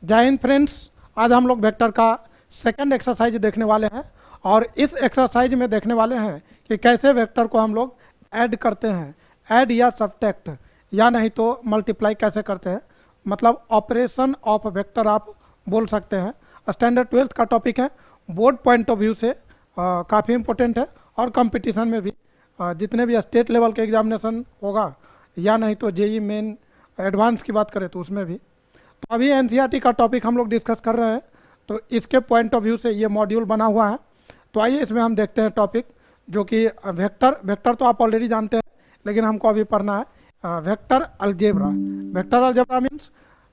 जय हिंद फ्रेंड्स। आज हम लोग वेक्टर का सेकंड एक्सरसाइज देखने वाले हैं और इस एक्सरसाइज में देखने वाले हैं कि कैसे वेक्टर को हम लोग ऐड करते हैं, ऐड या सब्ट्रैक्ट या नहीं तो मल्टीप्लाई कैसे करते हैं, मतलब ऑपरेशन ऑफ वेक्टर आप बोल सकते हैं। स्टैंडर्ड 12th का टॉपिक है, बोर्ड पॉइंट ऑफ व्यू से काफ़ी इम्पोर्टेंट है और कंपटीशन में भी जितने भी स्टेट लेवल के एग्जामिनेशन होगा या नहीं तो जेई मेन एडवांस की बात करें तो उसमें भी। तो अभी एनसीईआरटी का टॉपिक हम लोग डिस्कस कर रहे हैं, तो इसके पॉइंट ऑफ व्यू से ये मॉड्यूल बना हुआ है। तो आइए इसमें हम देखते हैं टॉपिक जो कि वेक्टर तो आप ऑलरेडी जानते हैं, लेकिन हमको अभी पढ़ना है vector algebra. Vector algebra means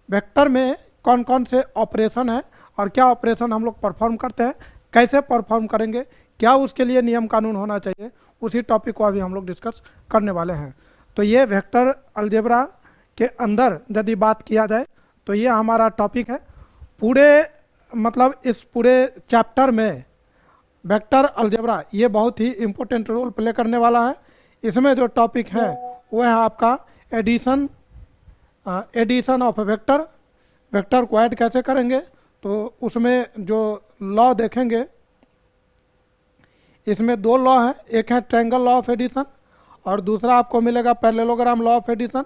vector में कौन कौन से ऑपरेशन है और क्या ऑपरेशन हम लोग परफॉर्म करते हैं, कैसे परफॉर्म करेंगे, क्या उसके लिए नियम कानून होना चाहिए, उसी टॉपिक को अभी हम लोग डिस्कस करने वाले हैं। तो ये वेक्टर अलजेब्रा के अंदर यदि बात किया जाए तो ये हमारा टॉपिक है। पूरे मतलब इस पूरे चैप्टर में वेक्टर अलजेब्रा ये बहुत ही इम्पोर्टेंट रोल प्ले करने वाला है। इसमें जो टॉपिक है वो है आपका एडिशन ऑफ वेक्टर। वेक्टर को ऐड कैसे करेंगे, तो उसमें जो लॉ देखेंगे, इसमें दो लॉ हैं, एक है ट्रायंगल लॉ ऑफ एडिशन और दूसरा आपको मिलेगा पैरेललोग्राम लॉ ऑफ एडिशन।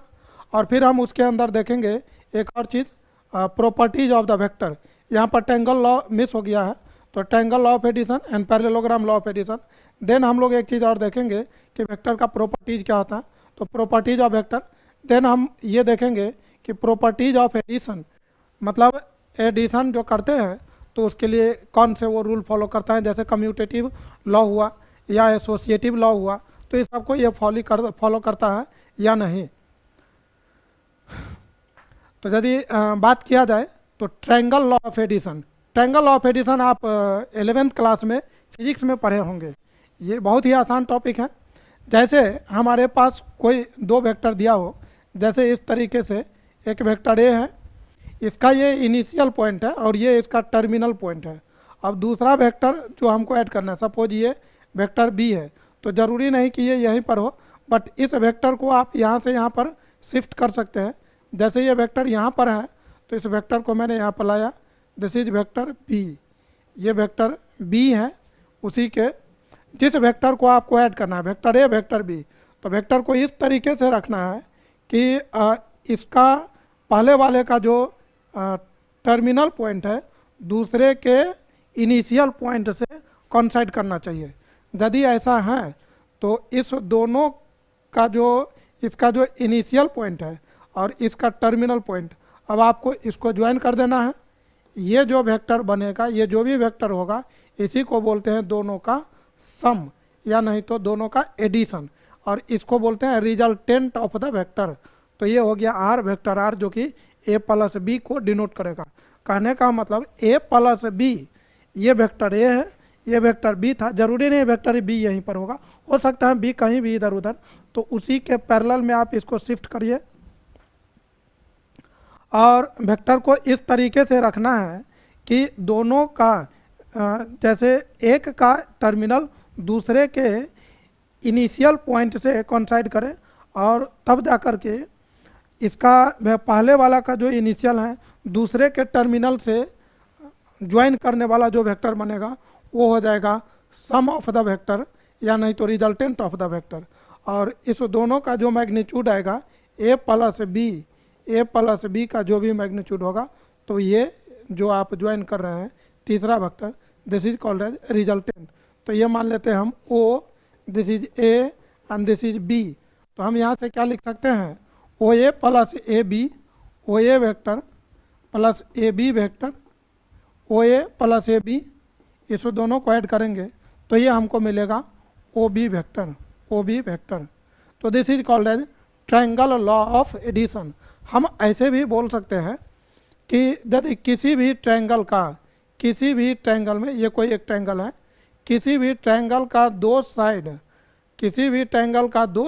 और फिर हम उसके अंदर देखेंगे एक और चीज़, प्रॉपर्टीज ऑफ द वेक्टर। यहाँ पर ट्रायंगल लॉ मिस हो गया है, तो triangle law of addition and parallelogram law of addition. Then हम लोग एक चीज़ और देखेंगे कि वेक्टर का प्रॉपर्टीज क्या होता है, तो प्रॉपर्टीज ऑफ वेक्टर। देन हम ये देखेंगे कि प्रॉपर्टीज ऑफ एडिशन, मतलब एडिशन जो करते हैं तो उसके लिए कौन से वो रूल फॉलो करता है, जैसे कम्यूटेटिव लॉ हुआ या एसोसिएटिव लॉ हुआ, तो इस सबको ये फॉलो करता है या नहीं। तो यदि बात किया जाए तो triangle law of addition, triangle law of addition आप 11th क्लास में फिजिक्स में पढ़े होंगे। ये बहुत ही आसान टॉपिक है। जैसे हमारे पास कोई दो वेक्टर दिया हो, जैसे इस तरीके से एक वेक्टर ए है, इसका ये इनिशियल पॉइंट है और ये इसका टर्मिनल पॉइंट है। अब दूसरा वेक्टर जो हमको ऐड करना है, सपोज ये वेक्टर बी है, तो ज़रूरी नहीं कि ये यहीं पर हो, बट इस वेक्टर को आप यहाँ से यहाँ पर शिफ्ट कर सकते हैं। जैसे ये वेक्टर यहाँ पर है तो इस वेक्टर को मैंने यहाँ पर लाया, दिस इज वेक्टर बी, ये वेक्टर बी है। उसी के जिस वेक्टर को आपको ऐड करना है, वेक्टर ए वेक्टर बी, तो वेक्टर को इस तरीके से रखना है कि इसका पहले वाले का जो टर्मिनल पॉइंट है दूसरे के इनिशियल पॉइंट से कोइंसाइड करना चाहिए। यदि ऐसा है तो इस दोनों का जो इसका जो इनिशियल पॉइंट है और इसका टर्मिनल पॉइंट, अब आपको इसको ज्वाइन कर देना है। ये जो वेक्टर बनेगा, ये जो भी वेक्टर होगा, इसी को बोलते हैं दोनों का सम या नहीं तो दोनों का एडिशन, और इसको बोलते हैं रिजल्टेंट ऑफ द वेक्टर। तो ये हो गया आर, वेक्टर आर, जो कि ए प्लस बी को डिनोट करेगा। कहने का मतलब ए प्लस बी, ये वेक्टर ए है, ये वेक्टर बी था, जरूरी नहीं वेक्टर बी यहीं पर होगा, हो सकता है बी कहीं भी इधर उधर, तो उसी के पैरेलल में आप इसको शिफ्ट करिए और वेक्टर को इस तरीके से रखना है कि दोनों का जैसे एक का टर्मिनल दूसरे के इनिशियल पॉइंट से कोइंसाइड करे, और तब जा कर के इसका पहले वाला का जो इनिशियल है दूसरे के टर्मिनल से ज्वाइन करने वाला जो वेक्टर बनेगा वो हो जाएगा सम ऑफ द वेक्टर या नहीं तो रिजल्टेंट ऑफ द वेक्टर। और इस दोनों का जो मैग्नीट्यूड आएगा ए प्लस बी का जो भी मैग्नीट्यूड होगा, तो ये जो आप ज्वाइन कर रहे हैं तीसरा vector, this is called as resultant. तो ये मान लेते हैं हम O, this is A and this is B. तो हम यहाँ से क्या लिख सकते हैं, O A plus A B, O A vector plus A B vector, O A plus A B, इस दोनों को ऐड करेंगे तो ये हमको मिलेगा O B vector, O B vector. तो this is called as triangle law of addition. हम ऐसे भी बोल सकते हैं कि यदि किसी भी ट्रायंगल में, ये कोई एक ट्रायंगल है, किसी भी ट्रायंगल का दो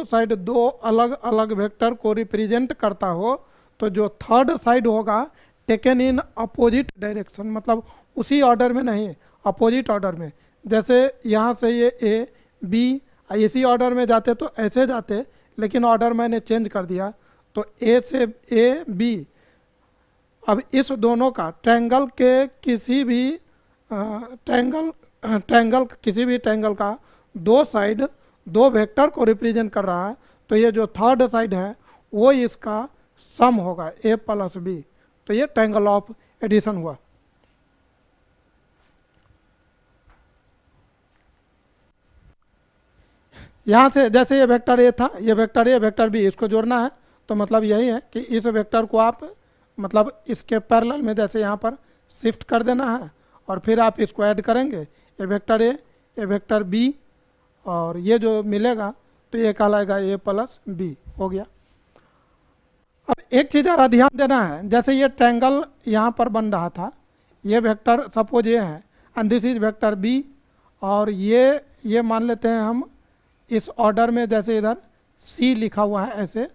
साइड दो अलग अलग वेक्टर को रिप्रेजेंट करता हो, तो जो थर्ड साइड होगा टेकन इन अपोजिट डायरेक्शन, मतलब उसी ऑर्डर में नहीं, अपोजिट ऑर्डर में। जैसे यहाँ से ये ए बी इसी ऑर्डर में जाते तो ऐसे जाते, लेकिन ऑर्डर मैंने चेंज कर दिया, तो ए से ए बी अब इस दोनों का ट्रायंगल के किसी भी ट्रायंगल का दो साइड दो वेक्टर को रिप्रेजेंट कर रहा है, तो ये जो थर्ड साइड है वो इसका सम होगा a प्लस बी, तो ये ट्रायंगल ऑफ एडिशन हुआ। यहाँ से जैसे ये वेक्टर ए था, ये वेक्टर ए वेक्टर बी, इसको जोड़ना है, तो मतलब यही है कि इस वेक्टर को आप मतलब इसके पैरेलल में जैसे यहाँ पर शिफ्ट कर देना है और फिर आप इसको ऐड करेंगे, ये वेक्टर बी, और ये जो मिलेगा तो ये कहलाएगा a प्लस बी, हो गया। अब एक चीज़ और ध्यान देना है, जैसे ये ट्रायंगल यहाँ पर बन रहा था, ये वेक्टर सपोज ये है and this is vector B, और ये मान लेते हैं हम इस ऑर्डर में, जैसे इधर सी लिखा हुआ है ऐसे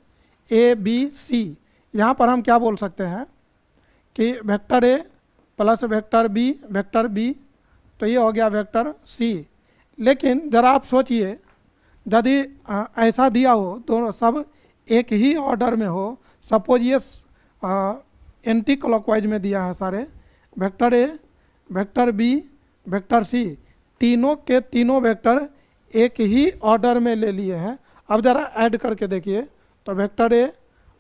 ए बी सी, यहाँ पर हम क्या बोल सकते हैं कि vector A plus vector B, तो ये हो गया वेक्टर सी। लेकिन ज़रा आप सोचिए, यदि ऐसा दिया हो दोनों सब एक ही ऑर्डर में हो, सपोज ये एंटी क्लॉकवाइज में दिया है सारे, vector A vector B vector C, तीनों के तीनों वेक्टर एक ही ऑर्डर में ले लिए हैं। अब ज़रा ऐड करके देखिए, तो vector A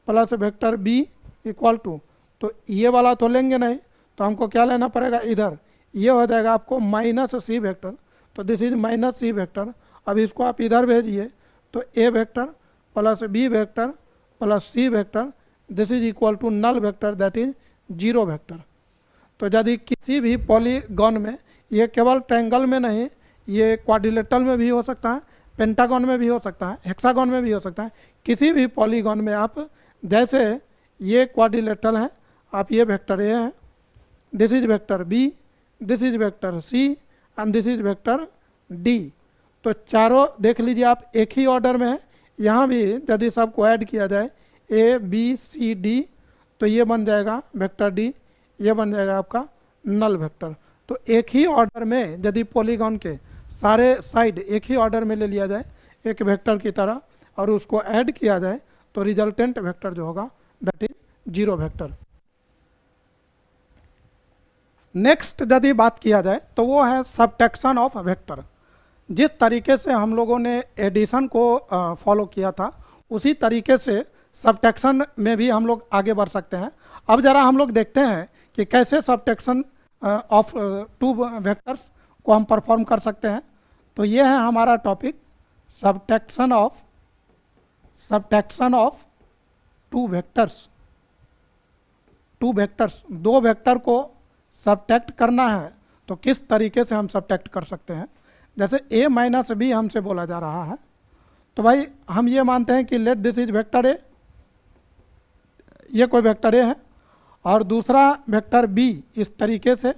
plus vector B equal to, तो ये वाला तो लेंगे नहीं, तो हमको क्या लेना पड़ेगा, इधर ये हो जाएगा आपको माइनस सी वेक्टर, तो this is minus C vector. अब इसको आप इधर भेजिए, तो A vector plus B vector plus C vector, this is equal to null vector, that is zero vector. तो यदि किसी भी पॉलीगॉन में, ये केवल ट्रायंगल में नहीं, ये क्वाड्रिलेटरल में भी हो सकता है, पेंटागन में भी हो सकता है, हेक्सागन में भी हो सकता है, किसी भी पॉलीगॉन में आप, जैसे ये क्वाड्रिलेटरल है, आप ये वेक्टर ए है, this is vector B, this is vector C and this is vector D, तो चारों देख लीजिए आप एक ही ऑर्डर में है। यहाँ भी यदि सबको ऐड किया जाए ए बी सी डी, तो ये बन जाएगा वेक्टर डी, ये बन जाएगा आपका नल वेक्टर। तो एक ही ऑर्डर में यदि पॉलीगॉन के सारे साइड एक ही ऑर्डर में ले लिया जाए एक वेक्टर की तरह और उसको ऐड किया जाए, तो रिजल्टेंट वेक्टर जो होगा that is zero vector. Next यदि बात किया जाए तो वो है सबट्रैक्शन ऑफ वेक्टर। जिस तरीके से हम लोगों ने एडिशन को फॉलो किया था, उसी तरीके से सबट्रैक्शन में भी हम लोग आगे बढ़ सकते हैं। अब ज़रा हम लोग देखते हैं कि कैसे सबट्रैक्शन ऑफ टू वेक्टर्स को हम परफॉर्म कर सकते हैं। तो ये है हमारा topic, subtraction of two vectors. दो वेक्टर को सबट्रैक्ट करना है, तो किस तरीके से हम सबट्रैक्ट कर सकते हैं। जैसे a माइनस बी हमसे बोला जा रहा है, तो भाई हम ये मानते हैं कि लेट दिस इज वेक्टर ए, ये कोई वेक्टर ए है, और दूसरा वेक्टर b इस तरीके से,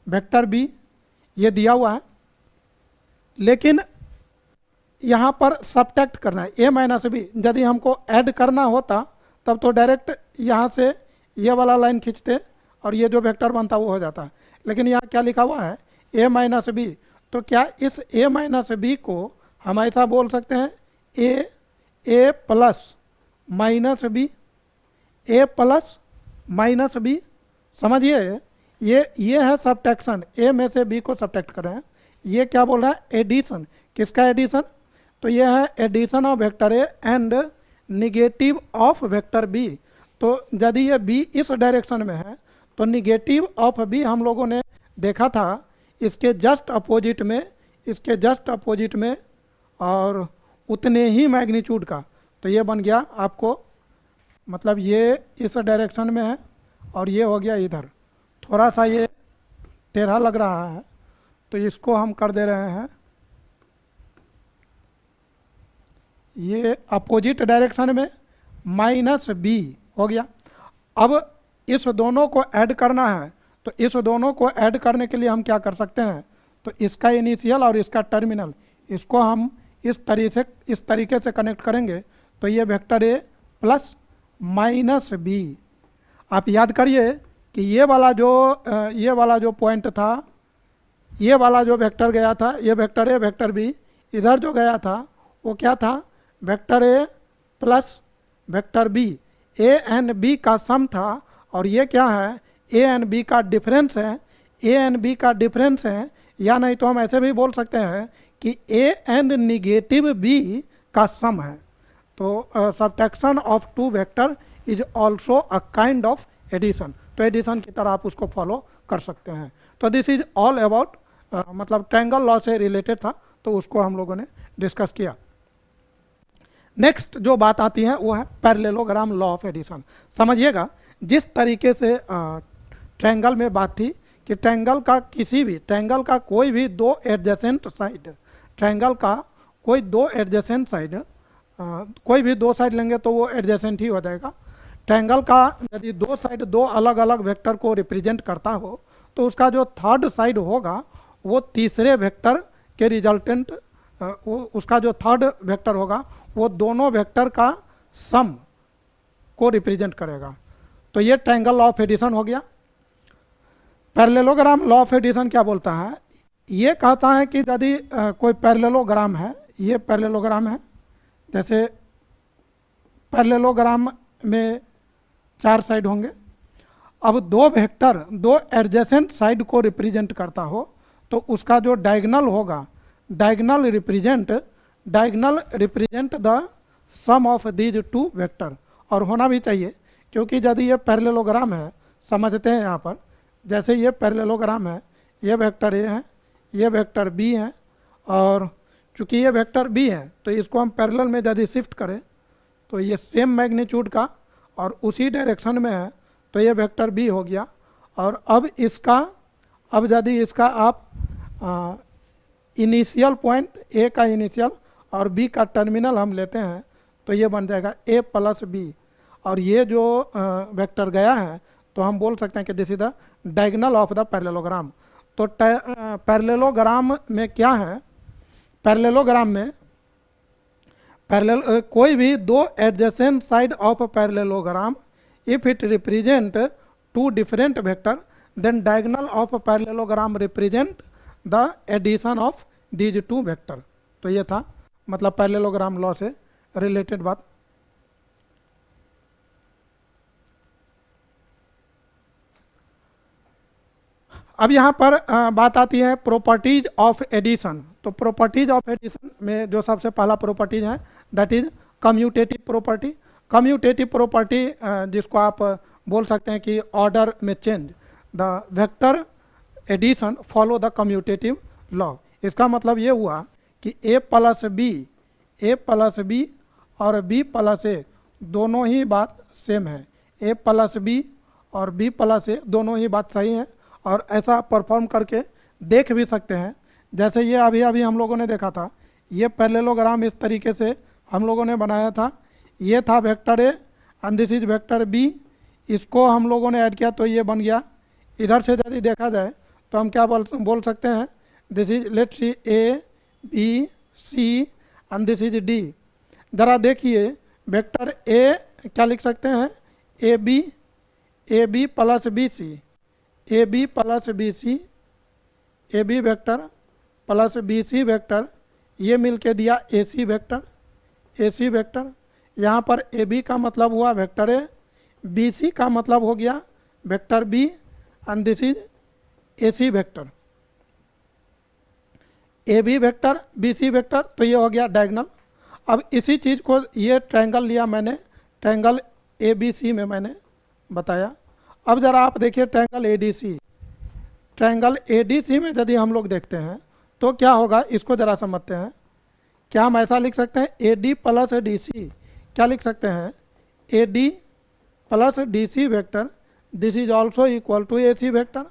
वेक्टर b ये दिया हुआ है, लेकिन यहाँ पर सबट्रैक्ट करना है a माइनस बी। यदि हमको ऐड करना होता तब तो डायरेक्ट यहाँ से ये वाला लाइन खींचते और ये जो वेक्टर बनता वो हो जाता है, लेकिन यहाँ क्या लिखा हुआ है a माइनस बी। तो क्या इस a माइनस बी को हम ऐसा बोल सकते हैं a plus minus B, a plus minus B, समझिए ये है सबट्रैक्शन, a में से b को सबट्रैक्ट कर रहे हैं। ये क्या बोल रहा है, एडिशन। किसका एडिशन, तो ये है addition of vector A and negative of vector B. तो यदि ये b इस डायरेक्शन में है तो निगेटिव ऑफ b हम लोगों ने देखा था इसके जस्ट अपोजिट में और उतने ही मैग्नीट्यूड का। तो ये बन गया आपको, मतलब ये इस डायरेक्शन में है और ये हो गया इधर, थोड़ा सा ये टेढ़ा लग रहा है, तो इसको हम कर दे रहे हैं ये अपोजिट डायरेक्शन में माइनस बी हो गया। अब इस दोनों को ऐड करना है, तो इस दोनों को ऐड करने के लिए हम क्या कर सकते हैं, तो इसका इनिशियल और इसका टर्मिनल, इसको हम इस तरीके से कनेक्ट करेंगे, तो ये vector A plus minus B. आप याद करिए कि ये वाला जो पॉइंट था, ये वाला जो वेक्टर गया था, ये वेक्टर ए वेक्टर बी, इधर जो गया था वो क्या था, vector A plus vector B, A and B का सम था और ये क्या है, ए एंड बी का डिफरेंस है, ए एंड बी का डिफरेंस है, या नहीं तो हम ऐसे भी बोल सकते हैं कि ए एंड निगेटिव बी का सम है। तो subtraction of two vector is also a kind of addition, तो एडिशन की तरह आप उसको फॉलो कर सकते हैं। तो दिस इज ऑल अबाउट, मतलब ट्रायंगल लॉ से रिलेटेड था, तो उसको हम लोगों ने डिस्कस किया। नेक्स्ट जो बात आती है वो है पैरेललोग्राम लॉ ऑफ एडिशन। समझिएगा, जिस तरीके से ट्रायंगल में बात थी कि ट्रायंगल का कोई भी दो एडजेसेंट साइड, ट्रायंगल का कोई दो एडजेसेंट साइड, कोई भी दो साइड लेंगे तो वो एडजेसेंट ही हो जाएगा। ट्रायंगल का यदि दो साइड दो अलग अलग वेक्टर को रिप्रेजेंट करता हो तो उसका जो थर्ड साइड होगा वो तीसरे वेक्टर के रिजल्टेंट, उसका जो थर्ड वेक्टर होगा वो दोनों वेक्टर का सम को रिप्रेजेंट करेगा। तो ये ट्रायंगल लॉ ऑफ एडिशन हो गया। पैरेललोग्राम लॉ ऑफ एडिशन क्या बोलता है, ये कहता है कि यदि कोई पैरेललोग्राम है, ये पैरेललोग्राम है, जैसे पैरेललोग्राम में 4 साइड होंगे, अब दो वेक्टर दो एडजेसेंट साइड को रिप्रेजेंट करता हो तो उसका जो डायगोनल होगा, diagonal represent the sum of these two vector, और होना भी चाहिए, क्योंकि यदि ये पैरेललोग्राम है, समझते हैं यहाँ पर, जैसे ये पैरेललोग्राम है, ये वेक्टर ए है, ये वेक्टर बी है, और चूंकि ये वेक्टर बी है तो इसको हम पैरेलल में यदि शिफ्ट करें तो ये सेम मैग्नीट्यूड का और उसी डायरेक्शन में है, तो ये वेक्टर बी हो गया। और अब यदि इसका आप इनिशियल पॉइंट, ए का इनिशियल और बी का टर्मिनल हम लेते हैं तो ये बन जाएगा ए प्लस बी, और ये जो वेक्टर गया है तो हम बोल सकते हैं कि this is the diagonal of the parallelogram. तो पैरेललोग्राम में क्या है, पैरेललोग्राम में कोई भी दो adjacent side of parallelogram, if it represent two different vector, then diagonal of parallelogram represent the addition of these two vector. तो ये था मतलब पैरेललोग्राम लॉ से रिलेटेड बात। अब यहाँ पर बात आती है प्रॉपर्टीज ऑफ एडिशन। तो प्रॉपर्टीज ऑफ एडिशन में जो सबसे पहला प्रॉपर्टीज है that is commutative property. Commutative property जिसको आप बोल सकते हैं कि ऑर्डर में change, the vector addition follow the commutative law. इसका मतलब ये हुआ कि ए प्लस बी और बी प्लस ए दोनों ही बात सेम है, ए प्लस बी और बी प्लस ए दोनों ही बात सही है, और ऐसा परफॉर्म करके देख भी सकते हैं। जैसे ये अभी हम लोगों ने देखा था, ये पैरेललोग्राम इस तरीके से हम लोगों ने बनाया था, ये था vector A and this is vector B, इसको हम लोगों ने ऐड किया तो ये बन गया। इधर से यदि देखा जाए तो हम क्या बोल सकते हैं, this is let's see A B C and this is D. ज़रा देखिए वेक्टर ए क्या लिख सकते हैं, A B plus B C, A B plus B C, A B vector plus B C vector, ये मिल के दिया ए सी वेक्टर। यहाँ पर ए बी का मतलब हुआ वेक्टर ए, बी सी का मतलब हो गया vector B and this is A C vector. A B vector B C vector, तो ये हो गया डायगोनल। अब इसी चीज़ को, ये ट्रायंगल लिया मैंने, ट्रायंगल ए बी सी में मैंने बताया। अब ज़रा आप देखिए triangle A D C, triangle A D C में यदि हम लोग देखते हैं तो क्या होगा, इसको ज़रा समझते हैं। क्या हम ऐसा लिख सकते हैं A D plus D C, क्या लिख सकते हैं, A D plus D C vector this is also equal to A C vector.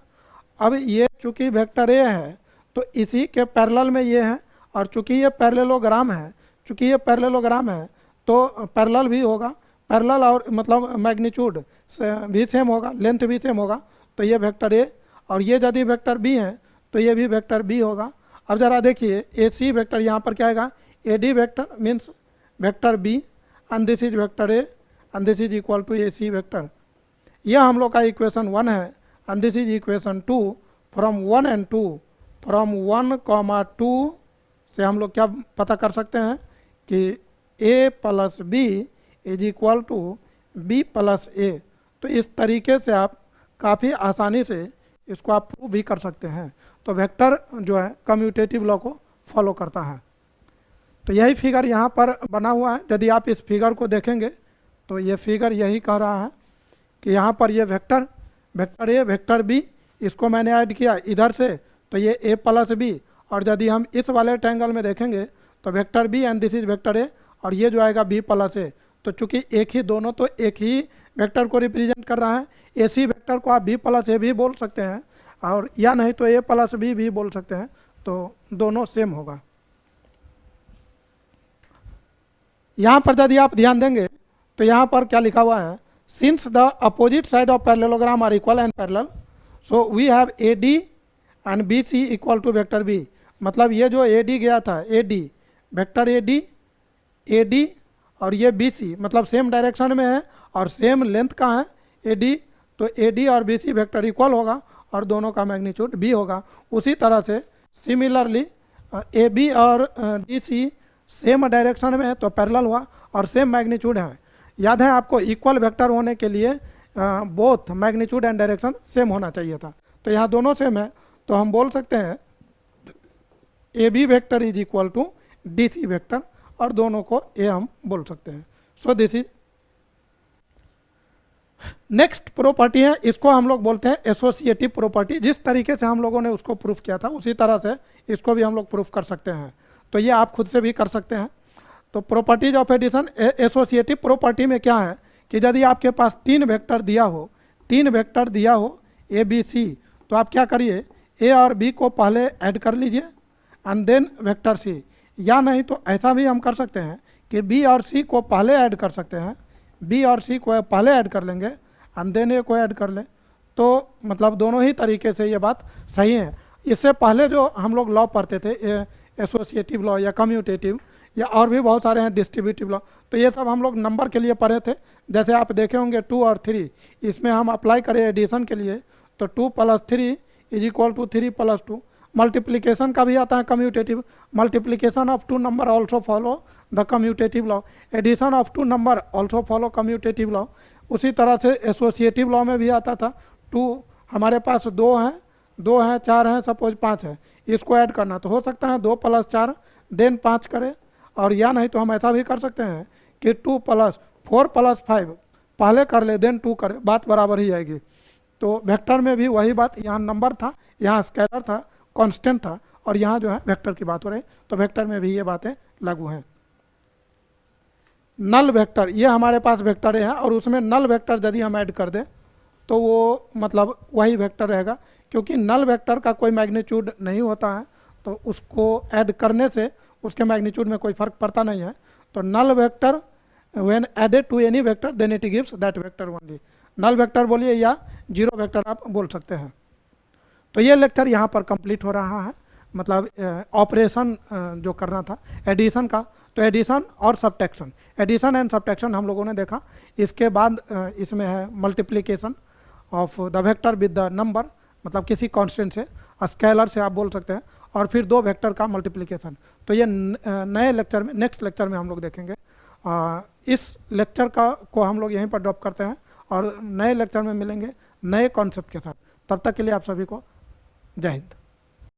अब ये चूँकि वेक्टर ए है तो इसी के पैरेलल में ये है, और चूँकि ये पैरेललोग्राम है तो पैरेलल भी होगा, पैरेलल और मतलब मैग्नीट्यूड भी सेम होगा, लेंथ भी सेम होगा, तो ये वेक्टर ए, और ये यदि वेक्टर बी है तो ये भी वेक्टर बी होगा। अब ज़रा देखिए ए सी वेक्टर यहाँ पर क्या आएगा, A D vector means vector B and this is vector A and this is equal to A C vector. यह हम लोग का इक्वेशन 1 है and this is equation 2 from 1 and 2, from 1, 2 से हम लोग क्या पता कर सकते हैं कि a plus B is equal to B plus A. तो इस तरीके से आप काफ़ी आसानी से इसको आप प्रूव भी कर सकते हैं। तो वेक्टर जो है कम्यूटेटिव लॉ को फॉलो करता है। तो यही फिगर यहाँ पर बना हुआ है। यदि आप इस फिगर को देखेंगे तो ये फिगर यही कह रहा है कि यहाँ पर ये वेक्टर ए वेक्टर बी, इसको मैंने ऐड किया इधर से, तो ये ए प्लस बी, और यदि हम इस वाले ट्रायंगल में देखेंगे तो vector B and this is vector A, और ये जो आएगा बी प्लस ए। तो चूंकि एक ही दोनों तो एक ही वेक्टर को रिप्रेजेंट कर रहा है, इसी वेक्टर को आप बी प्लस ए भी बोल सकते हैं, और या नहीं तो ए प्लस बी भी बोल सकते हैं, तो दोनों सेम होगा। यहाँ पर यदि आप ध्यान देंगे तो यहाँ पर क्या लिखा हुआ है, since the opposite side of parallelogram are equal and parallel, so we have A D and B C equal to vector B. मतलब ये जो ए डी गया था, A D vector A D और ये बी सी मतलब same direction में है और सेम लेंथ का है ए डी, तो ए डी और बी सी वेक्टर इक्वल होगा और दोनों का मैग्नीट्यूड बी होगा। उसी तरह से सिमिलरली ए बी और डी सी सेम डायरेक्शन में है तो पैरेलल हुआ और सेम मैग्नीट्यूड है। याद है आपको, इक्वल वेक्टर होने के लिए both magnitude and direction same होना चाहिए था, तो यहाँ दोनों सेम है, तो हम बोल सकते हैं A B vector is equal to D C vector, और दोनों को ए हम बोल सकते हैं। So this is next property है, इसको हम लोग बोलते हैं एसोसिएटिव प्रॉपर्टी। जिस तरीके से हम लोगों ने उसको प्रूफ किया था उसी तरह से इसको भी हम लोग प्रूफ कर सकते हैं, तो ये आप खुद से भी कर सकते हैं। तो properties of addition, associative property में क्या है कि यदि आपके पास तीन वेक्टर दिया हो ए बी सी, तो आप क्या करिए, ए और बी को पहले ऐड कर लीजिए एंड देन वेक्टर सी, या नहीं तो ऐसा भी हम कर सकते हैं कि बी और सी को पहले ऐड कर सकते हैं, बी और सी को पहले ऐड कर लेंगे एंड देन ए को ऐड कर लें, तो मतलब दोनों ही तरीके से ये बात सही है। इससे पहले जो हम लोग लॉ पढ़ते थे, एसोसिएटिव लॉ या कम्यूटेटिव या और भी बहुत सारे हैं, डिस्ट्रीब्यूटिव लॉ, तो ये सब हम लोग नंबर के लिए पढ़े थे। जैसे आप देखे होंगे 2 और 3, इसमें हम अप्लाई करें एडिशन के लिए तो 2 + 3 इज इक्वल टू 3 + 2। मल्टीप्लिकेशन का भी आता है commutative, multiplication of 2 number also follow the commutative law, addition of 2 number also follow commutative law. उसी तरह से एसोसिएटिव लॉ में भी आता था, 2 हमारे पास 2 हैं 4 हैं, सपोज 5 है, इसको ऐड करना तो हो सकता है 2 + 4 देन 5 करें, और या नहीं तो हम ऐसा भी कर सकते हैं कि 2 + 4 + 5 पहले कर ले देन 2 करें, बात बराबर ही आएगी। तो वेक्टर में भी वही बात, यहाँ नंबर था, यहाँ स्केलर था, कांस्टेंट था, और यहाँ जो है वेक्टर की बात हो रही, तो वेक्टर में भी ये बातें लागू हैं। नल वेक्टर, ये हमारे पास वेक्टर है और उसमें नल वेक्टर यदि हम ऐड कर दें तो वो मतलब वही वेक्टर रहेगा, क्योंकि नल वेक्टर का कोई मैग्नीट्यूड नहीं होता है, तो उसको ऐड करने से उसके मैग्नीट्यूड में कोई फर्क पड़ता नहीं है। तो null vector when added to any vector then it gives that vector only. Null vector बोलिए या जीरो वेक्टर आप बोल सकते हैं। तो ये लेक्चर यहाँ पर कंप्लीट हो रहा है, मतलब ऑपरेशन जो करना था एडिशन का, तो एडिशन और सब्ट्रैक्शन, एडिशन एंड सब्ट्रैक्शन हम लोगों ने देखा। इसके बाद इसमें है multiplication of the vector with the number, मतलब किसी कांस्टेंट से, स्केलर से आप बोल सकते हैं, और फिर 2 वेक्टर का मल्टीप्लिकेशन। तो ये नए लेक्चर में, नेक्स्ट लेक्चर में हम लोग देखेंगे। इस लेक्चर को हम लोग यहीं पर ड्रॉप करते हैं और नए लेक्चर में मिलेंगे नए कॉन्सेप्ट के साथ। तब तक के लिए आप सभी को जय हिंद।